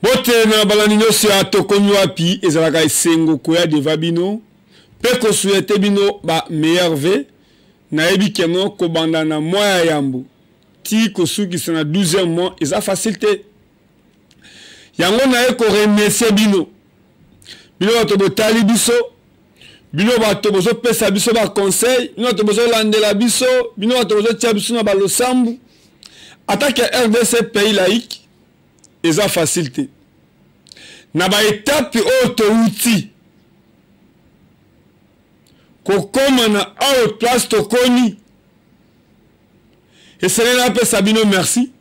Bote na balanino si atokoni wapi ezalaka esengo koya deva bino pe ko souhaiter bino ba meilleur vœu na yebi keno ko banda na moya yambu ti ko suki na 12e mois eza facilité yango na ko remercier bino bato botali biso bino bato bozo pesa biso ba conseil bino bato bozo landela biso bino bato bozo tia biso na ba losambu attaque RDC pays laïque eza facilité na ba étape auto outil kokoma na au place tokoni et c'est là pe sabino merci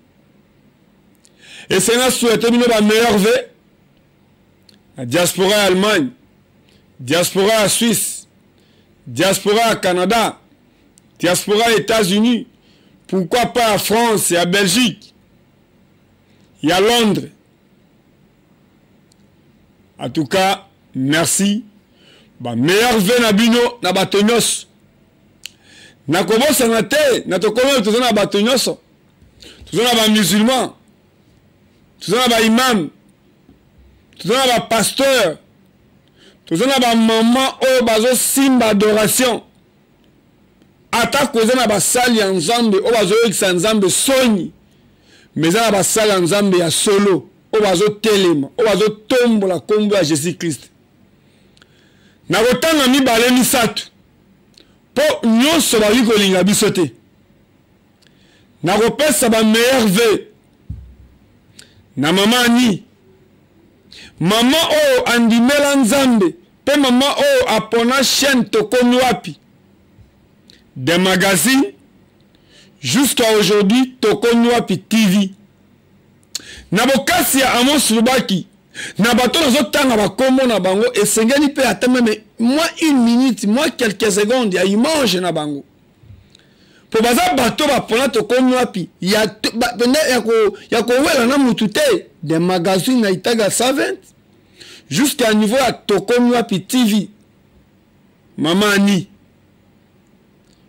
et c'est là souhaiter bino ba meilleur vœu la diaspora Allemagne, diaspora Suisse, diaspora Canada, diaspora États-Unis, pourquoi pas à France et à Belgique, et à Londres. En tout cas, merci. Bah, meilleur vœu na bino na batonyos. Na kobo sanate, na tokono tous na batonyos. Tous na ba musulmans. Tous na ba imam. Tous na ba pasteur. Tous na ba maman o bazo simba adoration. Ata koze na ba sali ya nzambe o bazo yekisa nzambe soni. Mais na ba sali ya nzambe ya solo o bazo telema, o bazo tombola kombo ya Jésus Christ. Na kotanga mibale misatu po nyonso bali kolinga biso te. Na kopesa ba meilleur vœu na mama ni mama o andimela nzambe pe mama o apona chaîne tokomi wapi des magazines jusqu'à aujourd'hui tokomi wapi TV na bokasi ya Amos Lubaki na bato nazotanga bakombo na bango esengeli pe atememe moi une minute moi quelques secondes ya image na bango po baza bato bapona tokomi wapi ya ko wela na mutu te des magazines na itaga 120 jusqu'à niveau ya tokomi wapi TV mama ani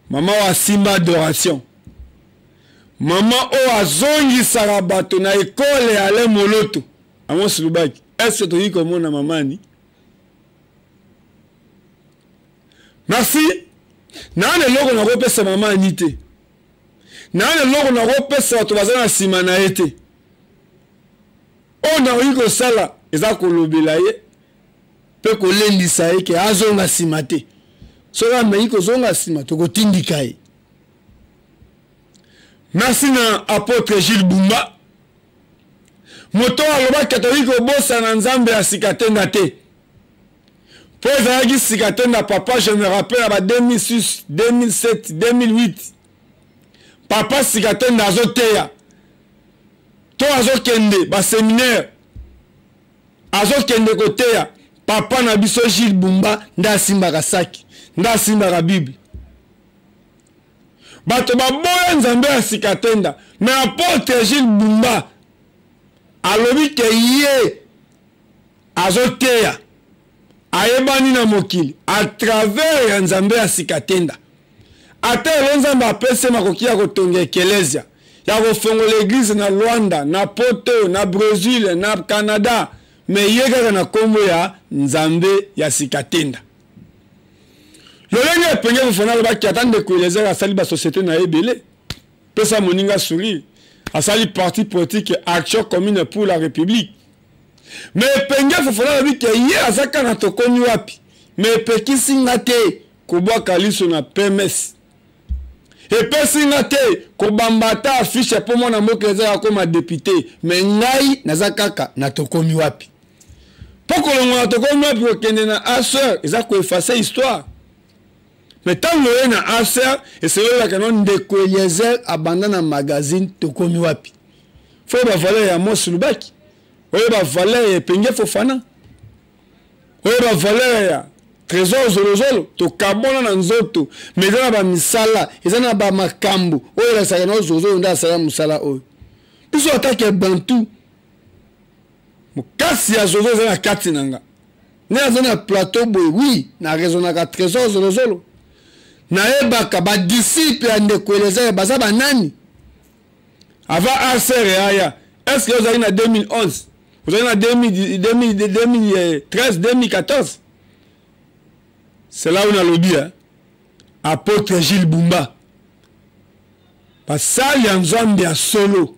mama wa simba adoration mama o azongisaka bato na ekole ya le moloto Amos Lubaki est-ce que tu dis comment na mama ni merci na ne logo na kopesa mama ani te na ne logo na kopesa bato baza na sima na ye te o na oyi kosala eza kolobela ye pe kolendisa ye ke azonga sima te soki ameyi kozonga sima tokotindika ye. Merci na apôtre Gilles Bumba moto aloba catholique obosa na nzambe ya sikatenda te po ezalaki sikatenda papa je me rappelle aba 2006 2007 2008 papa sikatenda azoteya to azokende baséminaire azokende koteya papa na biso Gilles Bumba nda asimbaka saki nda asimbaka bible bato baboya nzambe ya sikatenda mais apôtre Gilles Bumba alobi ke ye azoteya ayebani na mokili à travers ya nzambe ya sikatenda ate nzambe apese makoki ya kotonga ekelesia ya kofongola l'église na Rwanda na Poto na Brésil na Canada mais ye kaka na kombo ya nzambe ya sikatenda lolenge epenge kofona alobaki atande koelezera asali basociété na ebele pesa moninga sourire asali parti politique Action Commune pour la République mais epenge kofona alobaki ye azaka na tokomi wapi mais epekisi nga te kobwaka liso na PMS epesi nga te kobambata affiche po mona mboka ezaka koma député mais ngai naza kaka na tokomi wapi poko longo na tokomi wapi kokende na aseur eza koeffacer histoire. Mais tant que na affaire et c'est là que non ndeko Eliezer abandonne un magazine tokomi wapi. Faut ba valeur ya Amos Lubaki. Faut ba valeur ya Penge Fofana. Faut ba valeur ya Trésor Zolozolo to kabona na nzoto. Mais na ba misala, ezana ba makambo. Oyo la saka no zozo nda sala musala oyo. Biso atake bantu. Mukasi ya zozo ezana kati nanga. Ne azana plateau boy oui, na raison na Trésor Zolozolo. Naebaka ba disciple ya ndeko Eliezer baza banani avant ACR aya est-ce que vous avez na 2011 Vous avez en 2013, 2014. C'est là où on a le dit, hein? Apôtre Gilles Bumba. Parce que ça, il y a un Zambia solo.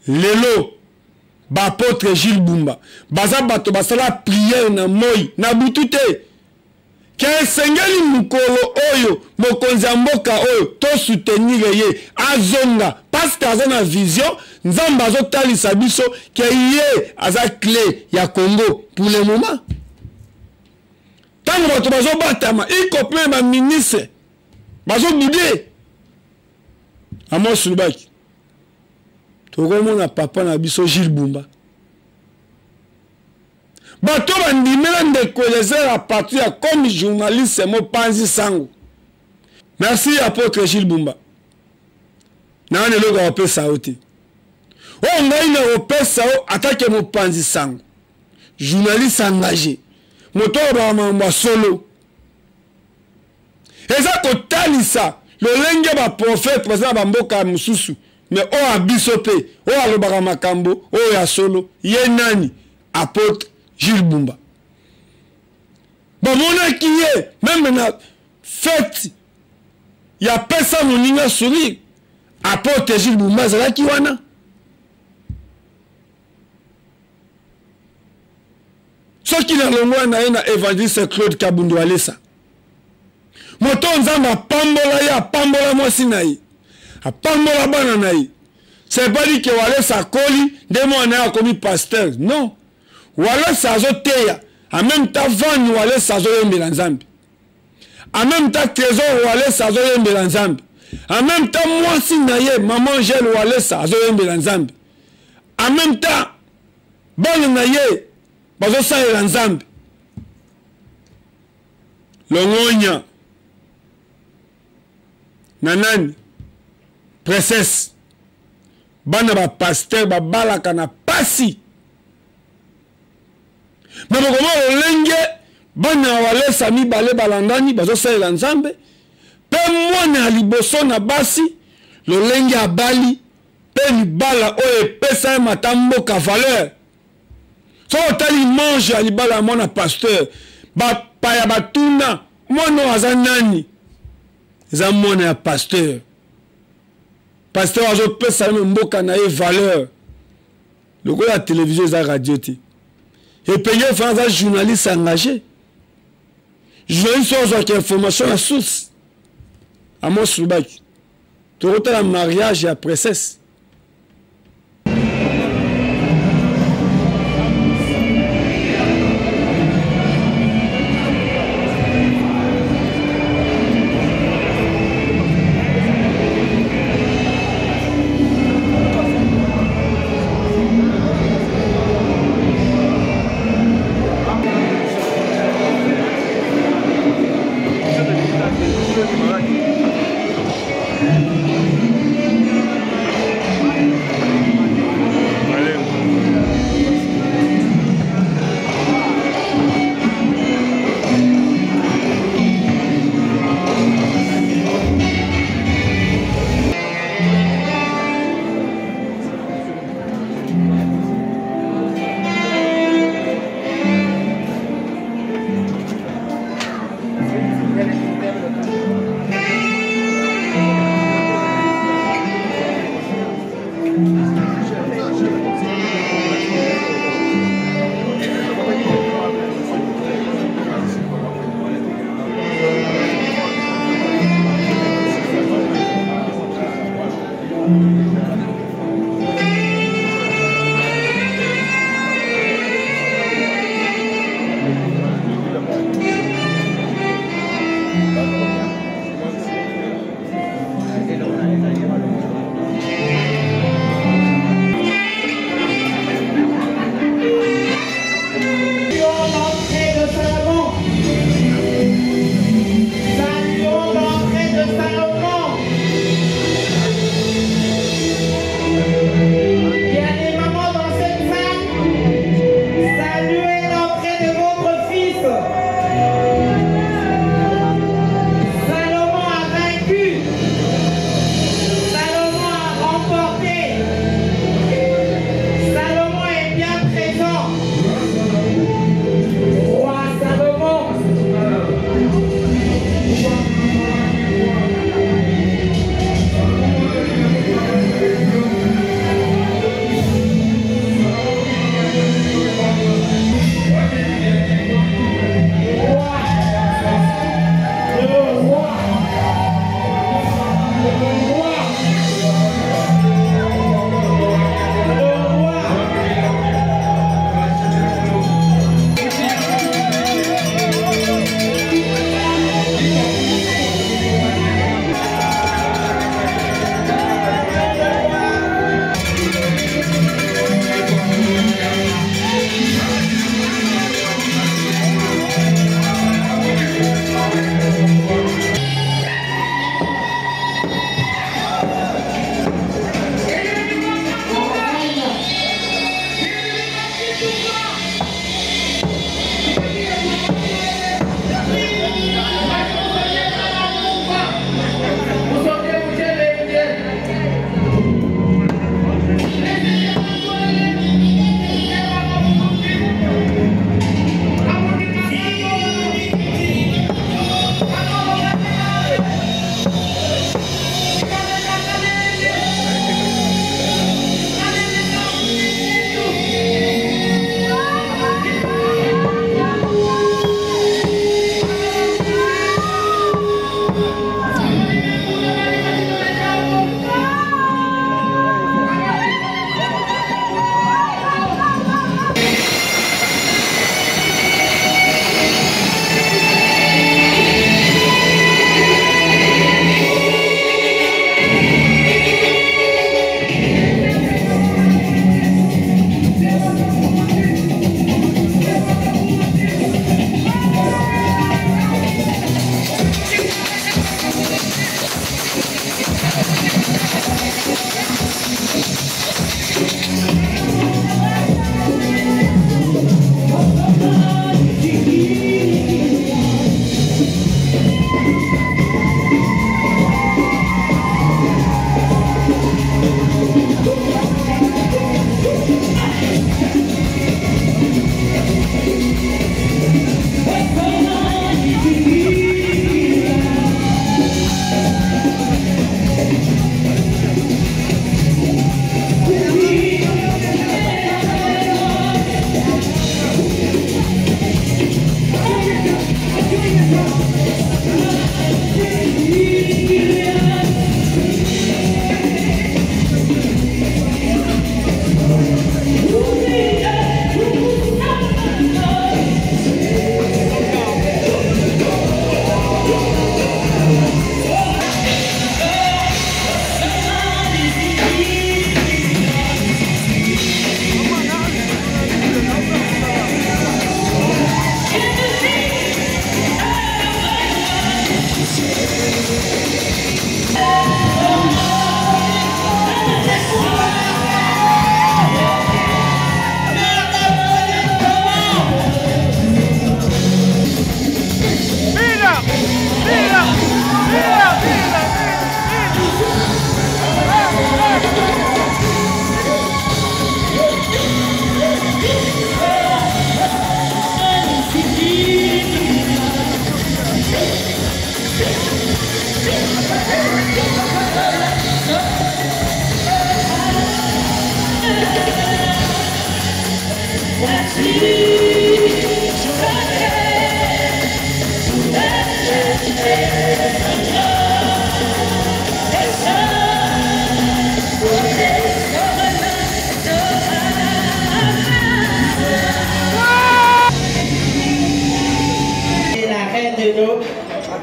Lelo. Apôtre Gilles Bumba. Baza bato basala prière na moi. Na butute. Ke sengeli mukolo oyo. Mokonzi mboka oyo. To soutenir ye. Azonga. Parce que azona vision. Nzamba azo talisa biso. Ke ye aza clé ya Congo. Pour le moment. Tant que bazo batama. Y compris ma ministre. Bazo boudé. Amos Lubaki. Tokomona papa na biso Gilles Bumba. Bato bandimela ndeko lezer à partir comme journaliste mo panzi sango. Merci apôtre Gilles Bumba. Na ne loga opesa oti. O ngai na opesa o attaque mo panzi sango. Journaliste engagé. Moto ba mamba solo. Eza ko talisa le lenge ba prophète parce ba mboka mususu. Mais o abisope, o alobaka makambo, o ya solo, ye nani apôtre Gilles Bumba. Bon mon qui est même na fête il y a personne moninga sourire apôtre Gilles Bumba zala ki wana. Ce qui na longwa na évangéliste Claude Kabundu Alessa. Moto nzamba pambola ya pambola mwasi na ye. Apambola bana na ye. C'est pas dit que Walesa Koli, des mois n'a commis pasteur. Non. Walesa azoteya. En même temps, Van Walesa azoyembe l'ensemble. En même temps, Trésor Walesa azoyembe l'ensemble. En même temps, moi si naye, maman Gel Walesa azoyembe l'ensemble. En même temps, bon naye, bazo sa l'ensemble. Longonya. Nanani. Princesse. Bana ba pasteur ba balaka na pasi. Mais comment olenge bana Walesa mi bale balandani bazo salela nzambe. Pe mwana liboso na basi lolenge abali pe libala oye pesa matambo ka valeur. So tali mange alibala mwana pasteur ba paya batuna mwana azanani. Za mwana ya pasteur. Pasteur azo pesa mboka na ye valeur. Le quoi la télévision et la radio. Et payer un journaliste engagé. Journaliste qui a information à source. Amos Lubaki. Tu retournes à mariage et à princesse.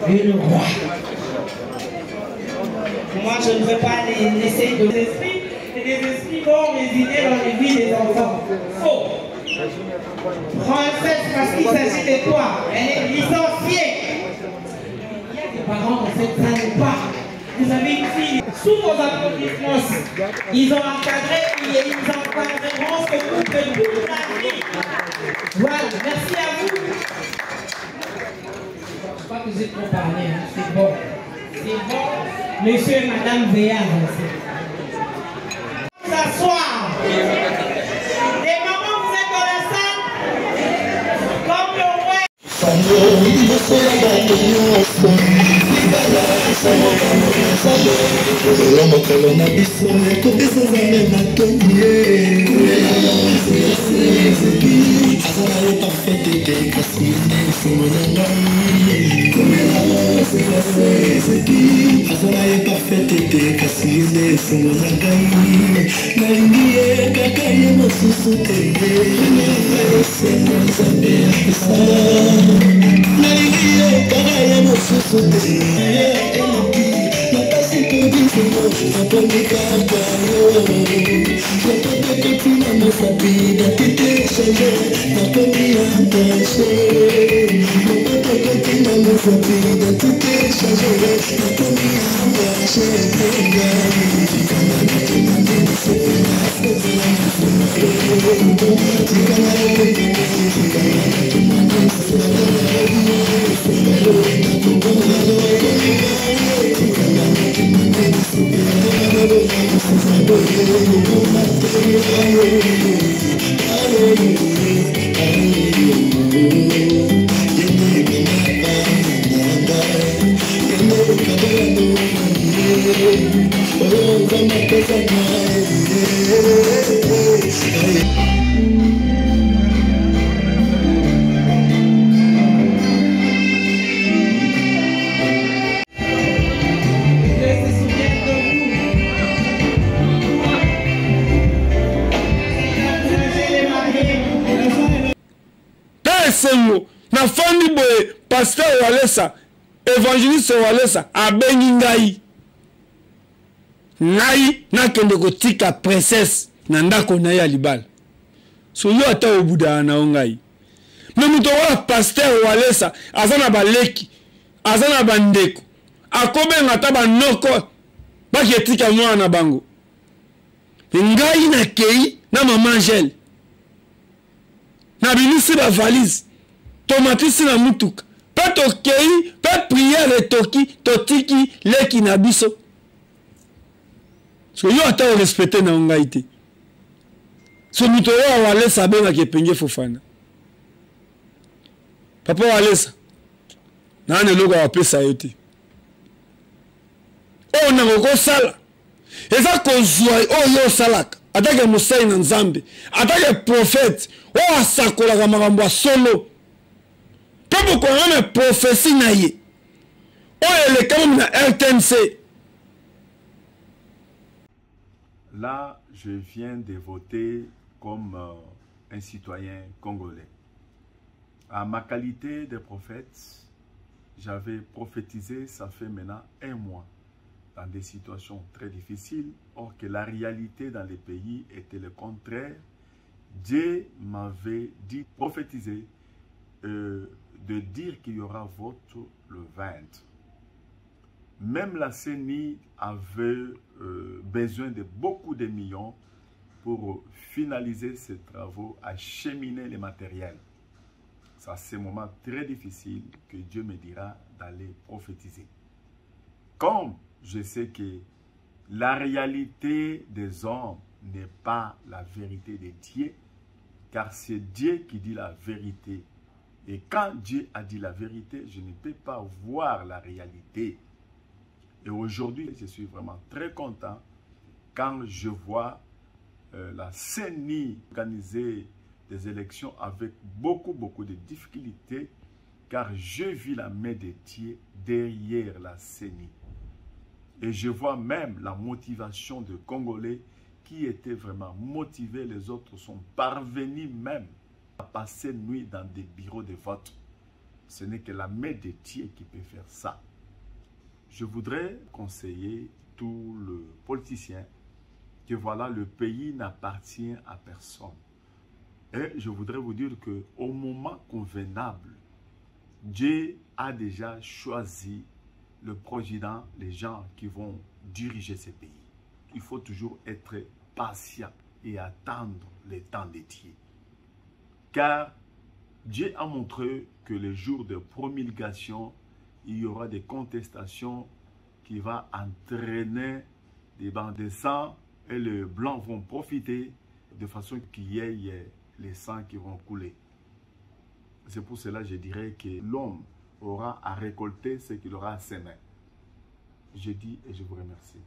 Le roi. Moi, je ne veux pas laisser de esprits, et des esprits vont résider dans les vies des enfants. Faux. Princesse, parce qu'il s'agit de toi, elle est licenciée. Il y a des parents dans cette salle ou pas. Vous avez une fille, sous vos applaudissements, ils ont encadré et ils encadreront ce couple toute la vie. Voilà, merci à vous. Pas que j'ai trop parlé, hein. C'est bon. C'est bon. Monsieur et madame Véa. S'asseoir. Les mamans, vous êtes dans la salle. Comme le roi. Na fandi boye pasteur Walesa évangéliste Walesa abengi ngai nakende kotika princesse na ndako na ya libala so yo ata obuda na ngai me muto wa pasteur Walesa azana baleki azana bandeko akobenga ta banoko baketika mwana na bango ngai na kei na mama Angèle na binisi ba valise tomatisi na mutuka pe tokei pe priere toki totiki leki na biso so yo ata o respecte na ngai te so muto wa Walesa benga ke penge Fofana papa Walesa na ne logo apesa yo te o na ko sala eza kozwa o yo salaka atake mosai na Nzambe atake prophète o asakola ka makambo solo pe ko na prophétie na ye o ele comme na RTNC. Là, je viens de voter comme un citoyen congolais. À ma qualité de prophète, j'avais prophétisé, ça fait maintenant 1 mois, dans des situations très difficiles, or que la réalité dans les pays était le contraire. Dieu m'avait dit, prophétiser, de dire qu'il y aura vote le 20. Même la CENI avait besoin de beaucoup de millions pour finaliser ces travaux, acheminer les matériels. C'est ce moment très difficile que Dieu me dira d'aller prophétiser. Comme je sais que la réalité des hommes n'est pas la vérité de Dieu, car c'est Dieu qui dit la vérité. Et quand Dieu a dit la vérité, je ne peux pas voir la réalité. Et aujourd'hui, je suis vraiment très content quand je vois la CENI organiser des élections avec beaucoup de difficultés, car je vis la main de Dieu derrière la CENI. Et je vois même la motivation de Congolais qui étaient vraiment motivés. Les autres sont parvenus même à passer nuit dans des bureaux de vote. Ce n'est que la main de Dieu qui peut faire ça. Je voudrais conseiller tous les politiciens que voilà, le pays n'appartient à personne. Et je voudrais vous dire qu'au moment convenable, Dieu a déjà choisi le président, les gens qui vont diriger ce pays. Il faut toujours être patient et attendre le temps de Dieu. Car Dieu a montré que les jours de promulgation, il y aura des contestations qui vont entraîner des bancs de sang et les blancs vont profiter de façon qu'il y ait les sangs qui vont couler. C'est pour cela que je dirais que l'homme aura à récolter ce qu'il aura à semer. Je dis et je vous remercie.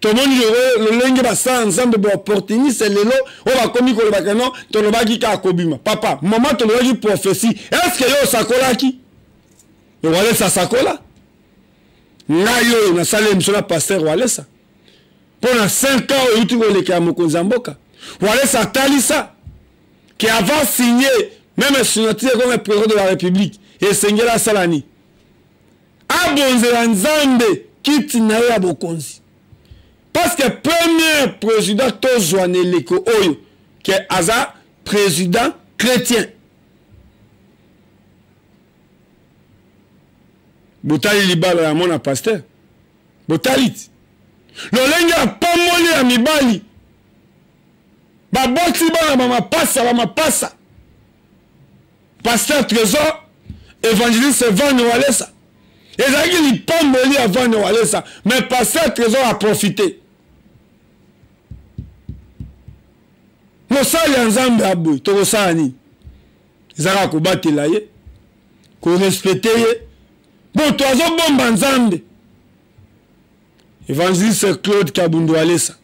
Tomoni lolenge basa nzambe bo opportuniste lelo o ba komi ko le bakano to lo baki ka kobima papa maman to lo baki prophétie est-ce que yo sakola ki yo wale sa sakola na yo na sale msona pasteur wale sa pendant 5 ans o yuti ko le ka mokonza mboka wale sa talisa qui avant signé même signature comme président de la République et sengela salani abonzela nzambe kiti na ya bokonzi. Parce que premier président Tozouane Leko Oyo, qui est Aza, président chrétien. Botali libala ya mona pasteur. Botalit. Lolenga pomoli ya mibali. Baboti bana mama passa. Pasteur Trésor, évangéliste Van Walesa. Ezaki li pomoli ya Van Walesa, mais pasteur Trésor a profité. Mosali ya nzambe abwe tokosala nini ezaka kobatela ye korespecte ye moto azobomba nzambe évangéliste Claude Kabundu Walesa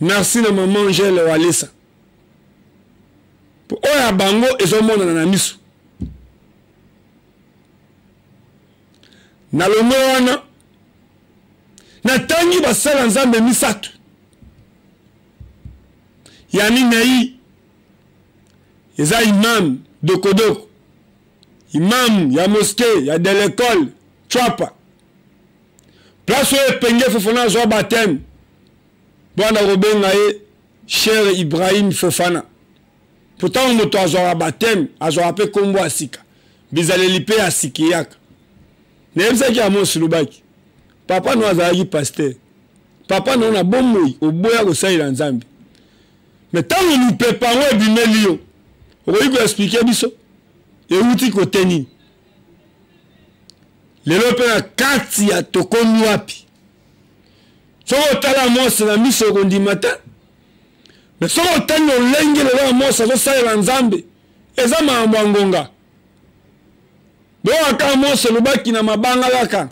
merci na maman Angèle Walesa po oya bango ezomonana na miso na longo wana natangi basala nzambe misato Yami Naï, Eza imam de Kodoko, imam, ya mosquée, ya de l'école, Chouapa. Place où est pengé Fofana Zoa Batem, Bwana Robengaye, cher Ibrahim Fofana. Pourtant, on moto a Zoa Batem, a Zoa Pe Kombo Asika, Bizale Lipe Asikiyak. N'est-ce pas qu'il y a mon Sulubaki? Papa nous a dit pasteur. Papa nous a bon mouille, au boya au saïd en Zambie. Mais tant que nous préparons et bimelions, on va expliquer biso et outil côté ni. Les lopes na kati ya tokoni wapi. So otala mo c'est la mise secondi matin. Mais so otala lenge le mo ça so sa nzambe. Eza mambo ngonga. Do aka mo se lubaki na mabanga laka.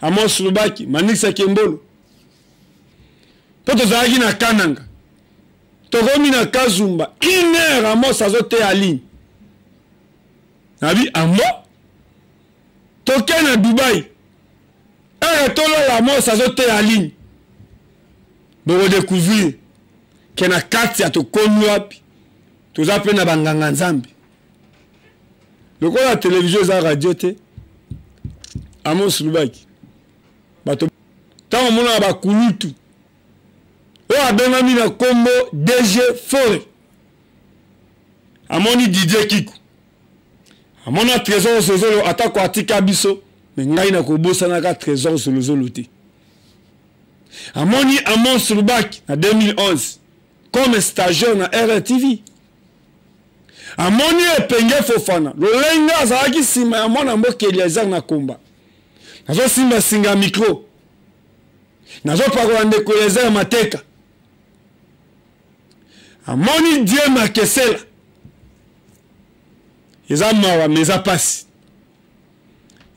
Amo lubaki manisa kembolo. Poto zaagi na kananga. Tokomi na Kazumba, 1 heure à moi, ça zote à ligne. Nabi, à moi, toke na Dubaï, tolo la moi, ça zote à ligne. Bon, découvrir que na kati ya tokomi wapi, tozape na banganga nzambe. Donc, la télévision, la radio, Amos Lubaki. Bato, tant on a ba kulutu. O abengami na kombo DG Fore. Amoni Didier Kiku. Amona trésor sozolo atako atika biso, mais ngai na kobosa na trésor sozolo te. Amoni Amos Lubaki en 2011 comme stagiaire na RTV. Amoni Epenge Fofana. Lolenga azaki sima ya mwana mboka Eliezer na komba. Nazo simba singa micro. Nazo pakola ndeko Eliezer mateka. Amoni Dieu Makesela. Eza mawa meza pasi.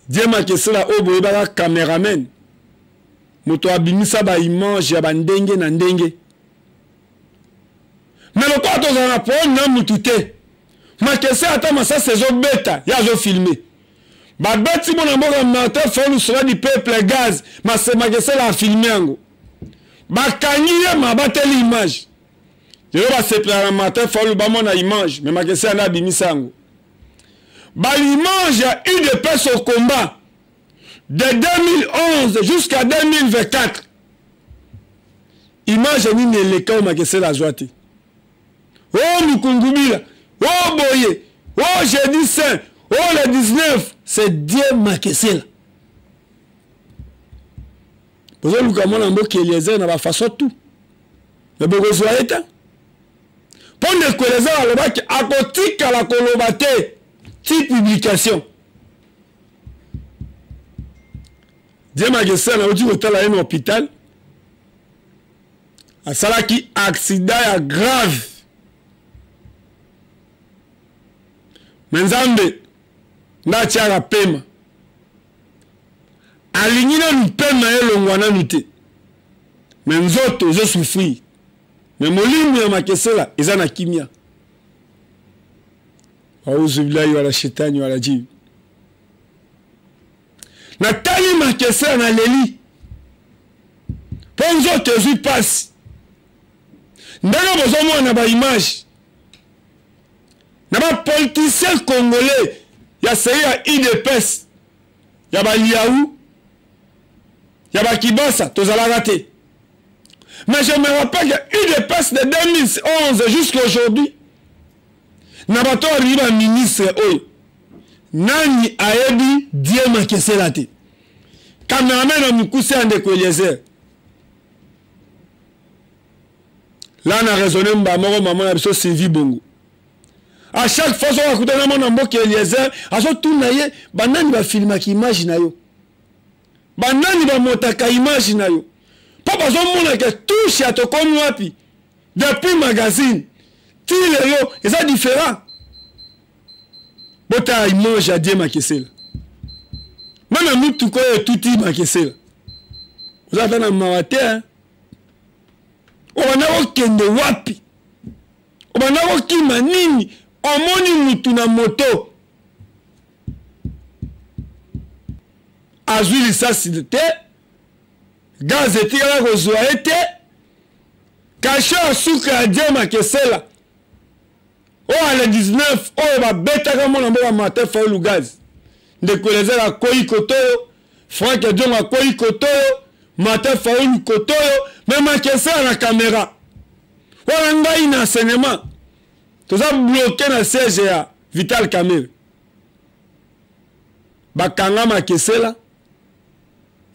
Dieu Makesela obo ebaka cameraman. Moto abimisa ba image ya bandenge na ndenge. Mais le quoi dans un rapport n'a mutute. Ma question attends ma ça saison bêta, ya zo filmer. Ba bêti mon amour Martin Fayulu sera du peuple gaz, ma c'est ma question la filmer ngo. Ba kanyiye ma bateli image. Je vais se plaindre Martin Fayulu ba mon image, mais ma question na bimisa ngo. Ba l'image a eu de paix au combat de 2011 jusqu'à 2024. Image ni le cas ma question la joie. Oh Mukungubila, oh Boye, oh jeudi saint, oh le 19, c'est Dieu Makesela. Vous avez vu comment on a dit Eliezer n'a pas façon tout. Mais vous voyez ça? Pour ne que les gens à côté à la colobate, type publication. Dieu Makesela a dit que un hôpital. À ça qui accident grave. Menzambe na tiara pema alinyina mpema elongwana nute menzoto zo souffrir mais molimu ya Makesela eza na kimia auzu billahi wala shetani wala jibi na tali Makesela na leli ponzoto zo passe ndanga bozomo na ba image Naba politicien congolais, il y a Seya IDPS, il y a Liaou, il y a Kibasa, tous à la raté. Mais je me rappelle que IDPS de 2011 jusqu'à aujourd'hui, Naba to arrive à ministre, Nani Aebi, Dieu Makesela te. Cameraman a mukuse en Eliezer. Là, on a raisonné, maman a besoin de Sylvie Bongo. À chaque fois, on va écouter mon ambo qui est Eliezer. À ce tout naïe, banani va filmer qui image na yo. Banani va monter qui image na yo. Pas besoin de monde qui touche à ton comme wapi. Depuis magazine, tire yo, et ça différent. Bota image à Dieu Makesela. Même nous tout quoi tout dit Makesela. Vous avez un mawate hein. On a aucun de wapi. On a aucun manini. Omoni mutu na moto azwi lisasi te gaz etikala kozwa ete kashe asuka ya Dieu Makesela oyo ale 19 oyo babetaka mwana mboka Martin Fayulu gaz ndeko Eliezer akoyi kotoyo Frank Ediongo akoyi kotoyo Martin Fayulu kotoyo me Makesela na kamera wana ngai na enseignement tout ça bloqué dans le siège à Vital Kamerhe. Bakanga Makesela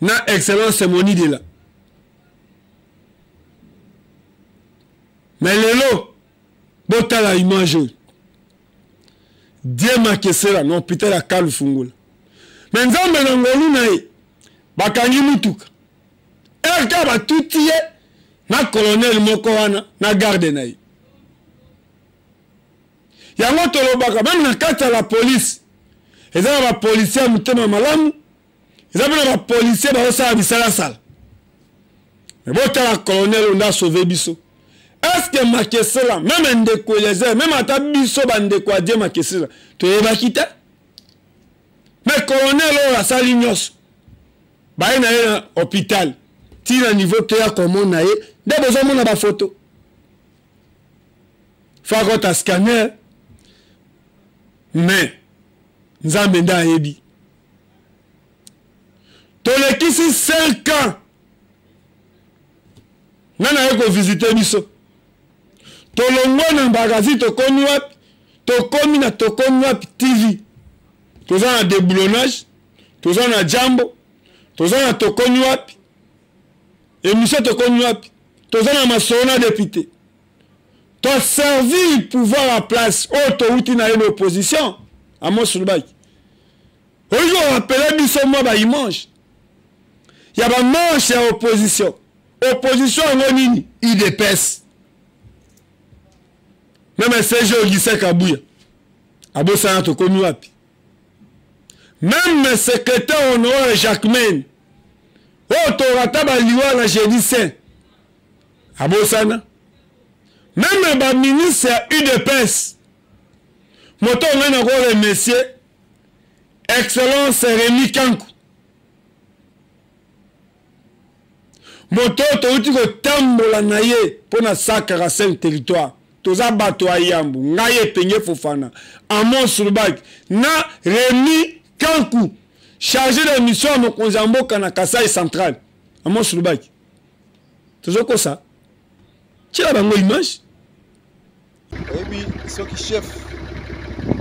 na excellence moni de là. Mais lelo bota la image. Dieu Makesela non hôpital à Kalufungula. Mais nzambe na ngolu na ye bakangi mutuka. Erka ba tutiye na colonel moko wana na garde na ye. Yango tolobaka même na kati ya la police eza ba policier mutema malamu eza ba policier ba osala bisala sala mais bota la colonel on a sauvé biso est-ce que Makesela même ndeko Eliezer même ata biso ba ndeko Dieu Makesela to yeba kita mais colonel o asali nyos ba ina ya hôpital ti na niveau te ya komona ye de besoin mona ba photo fa ko scanner. Mais Nzambe nda yebi tolekisi 5 ans nana yeko visiter biso tolongwa na magazi tokomi wapi tokomi wapi TV toza na déboulonnage toza na jambo toza na tokomi wapi émission tokomi wapi toza na masona député. Tu as servi le pouvoir à place. Oh, tu as eu une opposition. À mon soulbaki. Aujourd'hui, on appelle Bissot Moba, il mange. Il y a un manche à opposition. Opposition, il dépaisse. Même un CG au Guissé Kabouya. À Bossana, tu connais wapi. Même le secrétaire honoraire Jacques Men. Oh, tu as eu la jeudi saint. À Bossana. même ba ministre ya UDPS moto ngana ko remercier excellence Rémi Kankou moto touti ko tambola na ye pona sakara 5 territoire toza bato ayambu ngaye penye Fofana Amon Sulbak na Rémi Kankou chargé de mission mo konzamboka na Kasai central Amon Sulbak tozo ko ça tira bango image et puis ce qui chef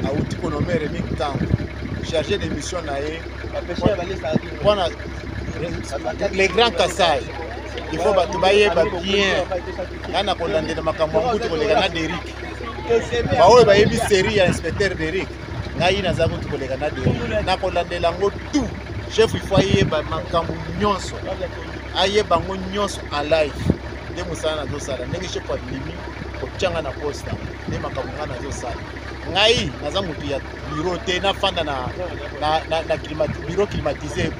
a outil qu'on nomme Rémi Kankou chargé de mission na ye voilà les grands Kasai il faut batubaye bien kana kolandela makambo ngutu kolega na Derrick baoye bayebi série ya inspecteur Derrick ngai na zaku tukolega na Derrick na kolandela ngo tout chef il faut yeba makambo nyonso ayeba ngo nyonso a live de musana zo sala ndenge chef limi ko changa na posta de makambo ngana zo sala ngai naza mutu ya bureau te na fanda na bureau climatisé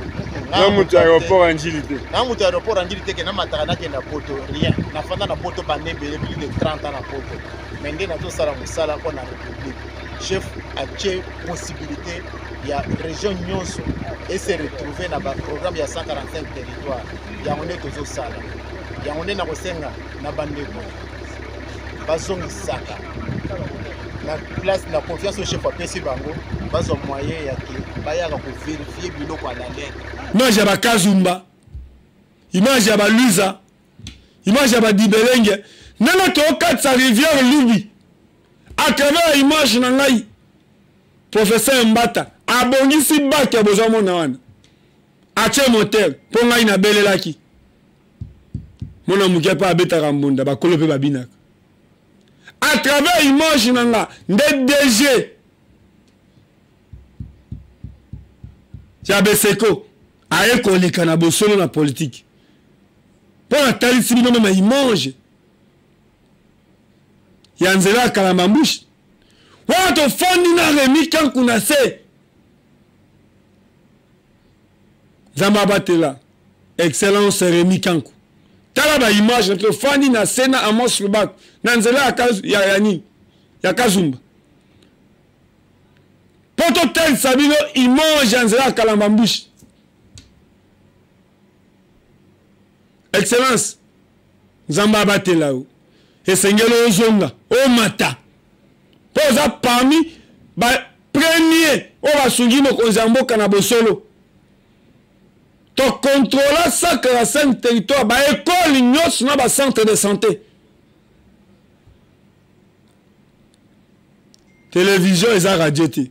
na mutu aéroport angilité na mutu aéroport angilité ke na mataka na kenda poto rien na fanda na poto bande bele plus de 30 ans na poto mende na to sala musala ko na république chef a che possibilité ya région nyonso et se retrouver na ba programme ya 145 territoires ya on est tozo sala ya on est na kosenga na bande ko bazongi saka la place la confiance au chef a pesi bango bazo moyen ya ki bayaka ko vérifier biloko à la lettre image ya Bakazumba image ya Baluza image ya Badibelenge nana to katsa rivière Lubi à travers image na ngai professeur Mbata abongisi bac ya bozo mona wana ache moteur po ngai na belelaki mona mukia pa abeta kambunda bakolo pe babinaka à travers image nanga nde DG ya Beseko aye koleka na bosolo na politique pour la talisi bino na image ya nzela Kalamambushi wato fondi na Rémi Kankou na se zamba batela excellence Rémi Kankou tala ba image na fondi na sena Amos Sulbak na nzela ya yani ya Kazumba poto tel sabino image ya nzela Kalamambushi excellence zamba batela o esengelo ozonga o mata poza parmi ba premier o basungi mokonzi mboka na bosolo to contrôler 145 territoires ba école nyos na ba centre de santé télévision et radio te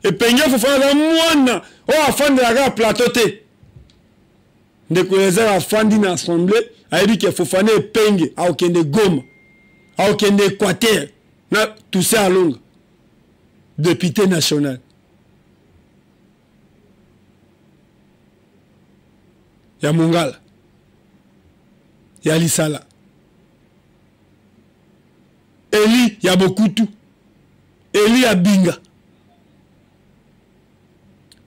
et penga Fofana mwana o afandela ka plateau te ndeko ezala afandi na assemblée ayebi ke Fofana penge a okende Goma a okende Équateur na tout ça alonga député national ya Mongala ya Lisala Eli ya Bokutu Eli ya Binga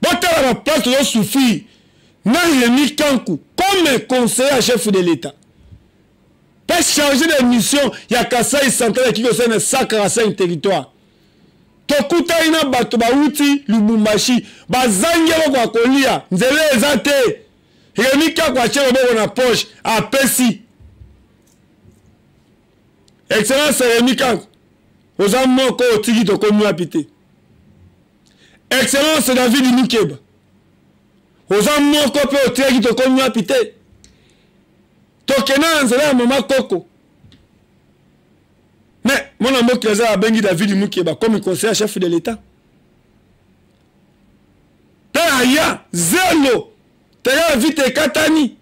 botala la place de souffrir na Rémi Kankou comme conseiller chef de l'État peut changer de mission ya Kasai central qui concerne 145 territoires tokuta ina bato bauti Lubumbashi bazangelo kwa kolia nzele ezate Rémi Kankou achelo boko na poche apesi excellence Rémi Kankou oza moko otiki tokomi apite excellence David Mukeba oza moko pe otiki tokomi apite tokena nzela mama koko mais mon amour qui a bengi David Mukeba comme conseiller chef de l'État aya zelo taya vite katani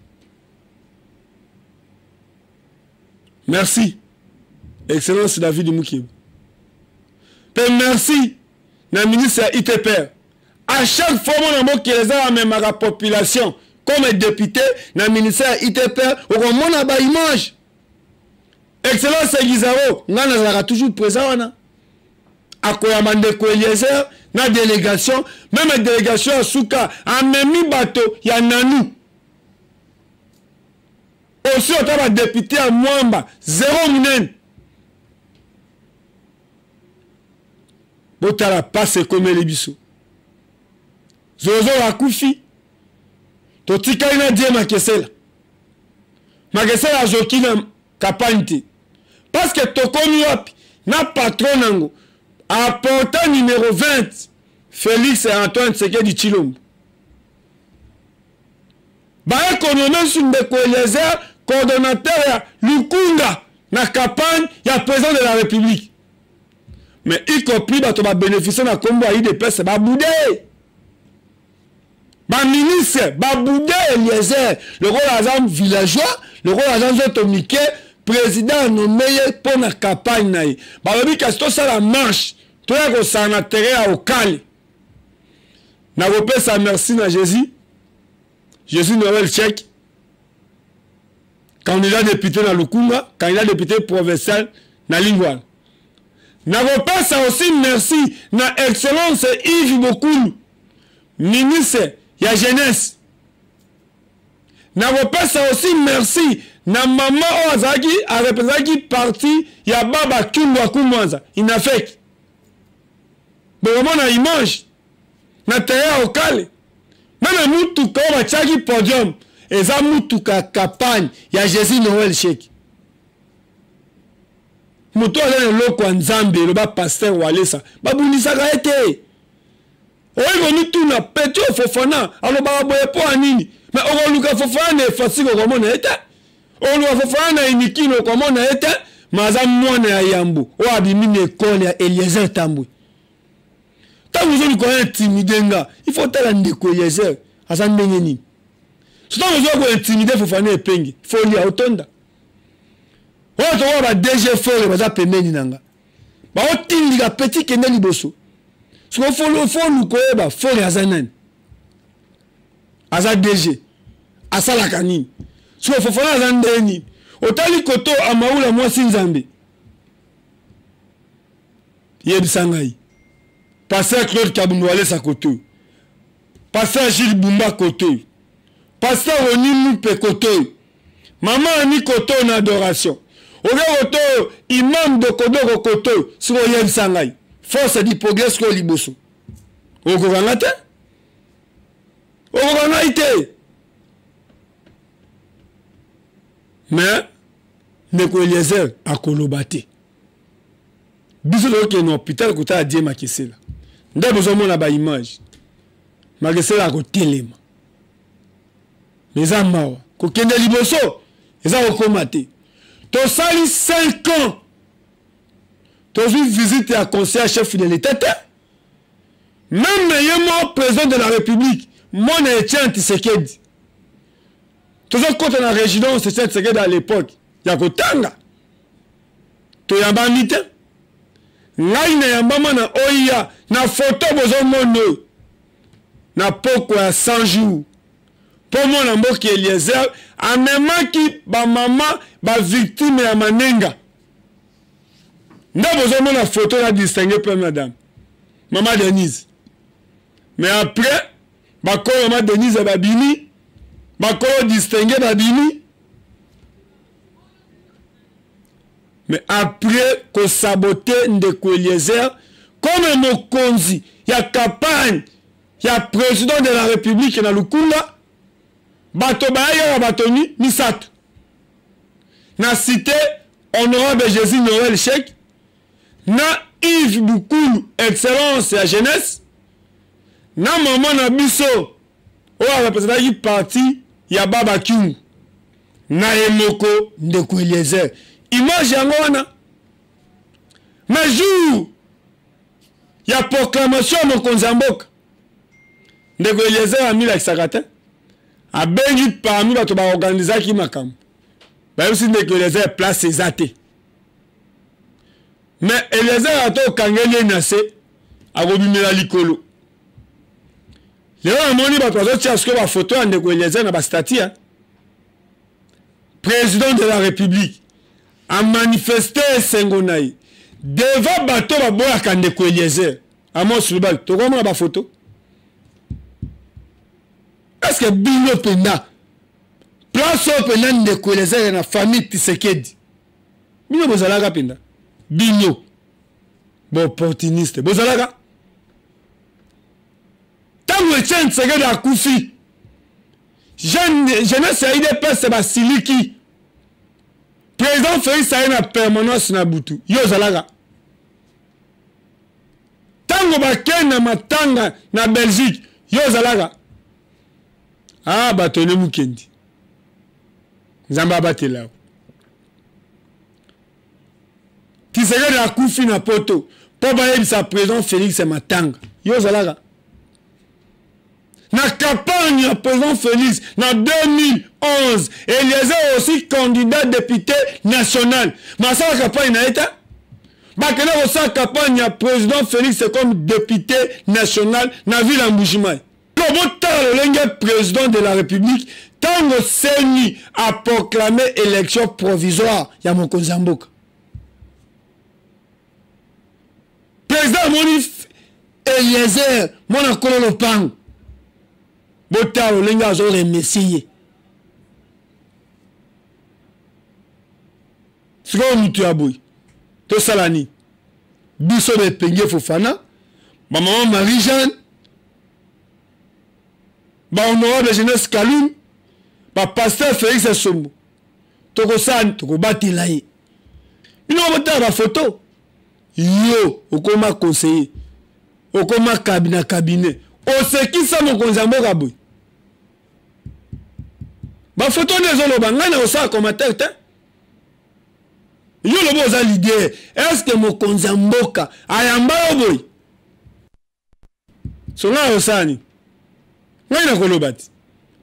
merci excellence David Mukeba merci na ministre ITPR à chaque fois mon amour qui a même la population comme député na ministère ITPR au mona ba image excellence Gizaro ngana zaka toujours présent wana akoyama ndeko Eliezer na délégation même délégation à Souka amemi bato ya nanu aussi otaba député à Mwamba zéro munene botala passe ekomeli biso zozo akufi totikali na die Makesela Makesela azoki na campagne te parce que tokomi wapi na patron nango apportant numéro 20 Félix et Antoine Tshisekedi Tshilombo ba économie Sumbeko Eliezer coordonnateur ya Lukunda na campagne ya président de la République mais y compris bato ba bénéficier na kombo ya IDPS ba boudé ba ministre ba boudé Eliezer le rôle agent villageois le rôle agent zotomike président nommé pour la campagne naï ba lobi kasto ça la marche to ya ko sana terrain au Kali na repesa merci na Jésus Noël Chek candidat député na Lukunga candidat député provincial na Lingwala na repesa aussi merci na excellence Yves Bokulu ministre ya jeunesse na repesa aussi merci na maman Ozaki a représenté parti ya baba Kimbwa Kumwanza inafek bon na image na terrain au Kale même mutuka wa chaki podium eza mutuka campagne ya Jésus Noël Chek muto ala loko nzambe lo ba pasteur walesa babunisaka ete oyo nitu na Petro Fofana alo ba boye po anini mais okoluka Fofana ne fasiko komona ete okoluka Fofana na inikino komona ete maza mwana ya Yambo o abimi na école ya Eliezer Tambwe tant vous avez quoi intimider nga il faut tala ndeko Eliezer asa ndenge nini so tant vous avez intimider Fofana epengi faut li autonda oto wa ba DG fort baza pemeni nanga ba otindika petit kende liboso so faut lukoyeba fort asa nani asa DG asa la kanini so Fofana asa ndeni otali koto amaula mwasi nzambe yebisangai Pasteur Claude Kabundwale sa koto Pasteur Gilles Bumba koto Pasteur Oni Moupe koto Maman Ani koto na adoration Oge koto imam de Kodoro koto sur Yem Sangai force du progrès ko liboso Ogoranga te Ogoranga ite mais Ndeko Eliezer akolobate biso lo ke no hôpital kota die Makesela nda besoin na ba image Makesela ko telema meza mawa ko kende liboso eza ko komate to sali 5 ans to vu visite à conseiller chef de l'État même yemo président de la République mon Etienne Tshisekedi to zo kota na résidence Tshisekedi à l'époque ya ko tanga to yamba mite ngai na yambama na oya na photo bozo mono na poko ya 100 jours pour mon mboki Eliezer amemaki ba mama ba victime ya manenga nda bozo mona photo na distinguer première dame maman Denise mais après ba ko maman Denise babini ba ko distinguer babini mais après que saboter Ndeko Eliezer comme mokonzi ya campagne ya président de la République na Lukula bato baya batoni misato na cité honorable Jésus Noël Chek na Yves Bukulu excellence ya jeunesse na maman na biso o représenter parti ya baba Kiungu na emoko Ndeko Eliezer image yango wana mais jour ya proclamation mokonzi ya mboka Ndeko Eliezer amilakisaka te abengi parmi bato baorganizaki makambo bayebisi Ndeko Eliezer place eza te mais Eliezer ato okangeli na se akobimela likolo lelo amoni bato bazotia sikoyo bafoto ya Ndeko Eliezer na bastatia président de la République a manifesté esengo na ye devant bato baboyaka Ndeko Eliezer Amos Lubal tokomona ba photo est-ce que bino penda place penda Ndeko Eliezer na famille Tshisekedi bino bozalaka penda bino bo opportuniste bozalaka Tango Etienne Tshisekedi akufi. Jeunesse ya IDPS c'est basiliki. Président Félix a une permanence na butu. Yo zalaga. Tango bakene na matanga na Belgique. Yo zalaga. Ah batone mukendi. Nzamba batela. Tshisekedi akufi na poto. Po bayebisa président Félix matanga. Yo zalaga. Na campagne ya président Félix na 2011, Eliezer aussi candidat député national. Mais ça campagne na état. Bakena aussi campagne ya président Félix comme député national na ville en Mbujimayi. Comment le président de la République tango Seni a proclamé élection provisoire ya mokonzi ya mboka. Président Monif Eliezer mona kolo lopango. Bota olenga zo le messie. Siko mutu aboy. To salani. Biso de Penge Fofana. Maman Marie-Jeanne. Ba honorable jeunesse Kaloum. Ba pasteur Félix Sombo. Toko san, toko batila ye. Bino bota ba photo. Yo, okoma conseiller. Okoma cabinet. O se ki sa mokonzi ya mboka boy. Ba photo nezolo bangana osa commentaire te. Yo lobo oza l'idée. Est-ce que mokonzi ya mboka ayamba yo boy? Songa osani. Ngai na kolobati.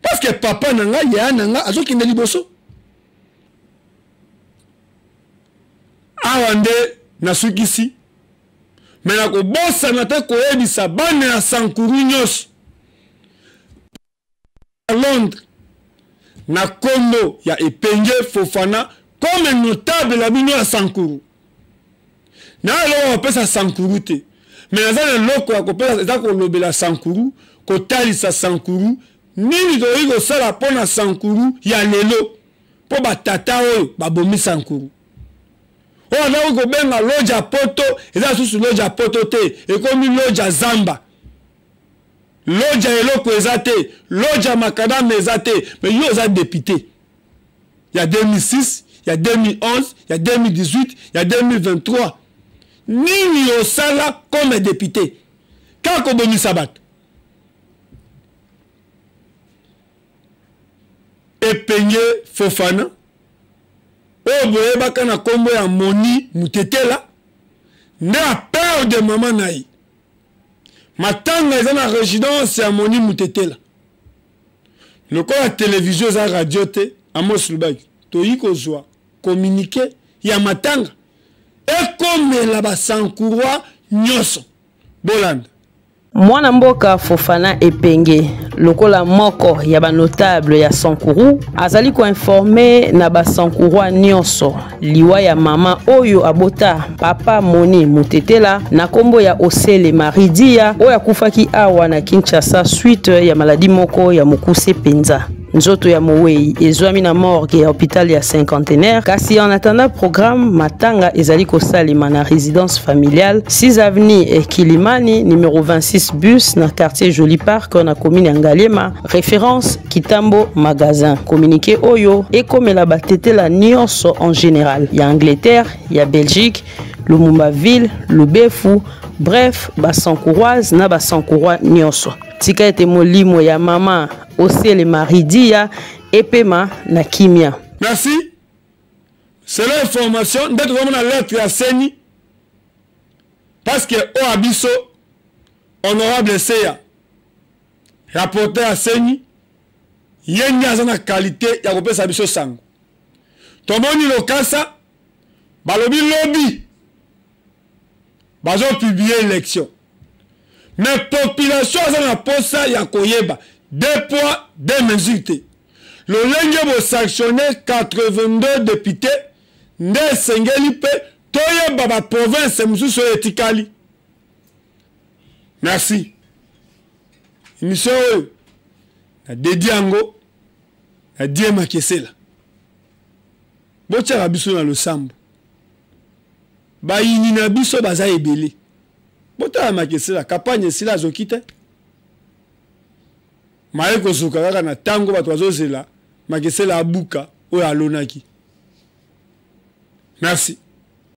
Parce que papa nanga ya nanga azokinde liboso. Awande na sukisi. Mais na ko bossa na te ko ebisa bane ya Sankuru nyos. À Londres na kombo ya Epenge Fofana comme notable la bino ya Sankuru. Na lo pesa Sankuru te. Mais na loko ya ko pesa za ko lobela Sankuru, ko talisa Sankuru, nini do iko sala pona Sankuru ya lelo. Po batata oyo babomi Sankuru. On a ko benga loja poto, eza susu loja poto te, e komi loja zamba. Loja eloko ezate, loja makadam ezate, mais yo za député. Il y a 2006, il y a 2011, il y a 2018, il y a 2023. Nini yo sala comme député. Kako boni sabat. Epenge Fofana. Oh boye baka na kombo ya Moni Mutetela. Na peur de maman naï. Matanga eza na résidence ya Moni Mutetela. Loko la télévision za radio te Amos Lubaki. Toyi kozwa communiquer ya matanga. Ekomela ba Sankurwa nyoso. Bolanda. Mwana mboka Fofana Epenge lokola moko ya ba notable ya Sankuru azali ko informer na ba Sankurwa nyonso liwa ya mama oyo abota papa Moni Mutetela na kombo ya Osele Maridia oyo akufaki awa na Kinshasa suite ya maladi moko ya mokuse penza. Nzoto ya Mowei ezwami na morgue ya hôpital ya cinquantenaire kasi en attendant programme matanga ezali ko salima na résidence familiale 6 avenue Kilimani numéro 26 bus na quartier Joli Park na commune ya Ngaliema référence Kitambo magasin communiqué oyo ekomela batetela nyonso en général ya Angleterre ya Belgique Lumumba ville Lubefu bref basankuroise na basankuroi nyonso tika ete molimo ya mama Osele Maridia epema na kimia. Merci. C'est l'information d'être vraiment dans lettre à Seni. Parce que au abisso honorable Seya rapporteur à Seni yengi azana qualité ya kopesa biso sango. Tomoni lokasa balobi lobby bazo publier élection. Mais population azana posa ya koyeba 2 poids, 2 mesures. Le lenge bo sanctionné 82 députés. Nde sengeli pe toye baba province mususu etikali. Merci. Émission na dédié ango na die makesela. Botia biso na losambo. Ba yini na biso baza ebele. Bota makesela campagne sila zokite. maye kosuka kaka na tango bato bazozela makesela abuka oyo alonaki. Merci.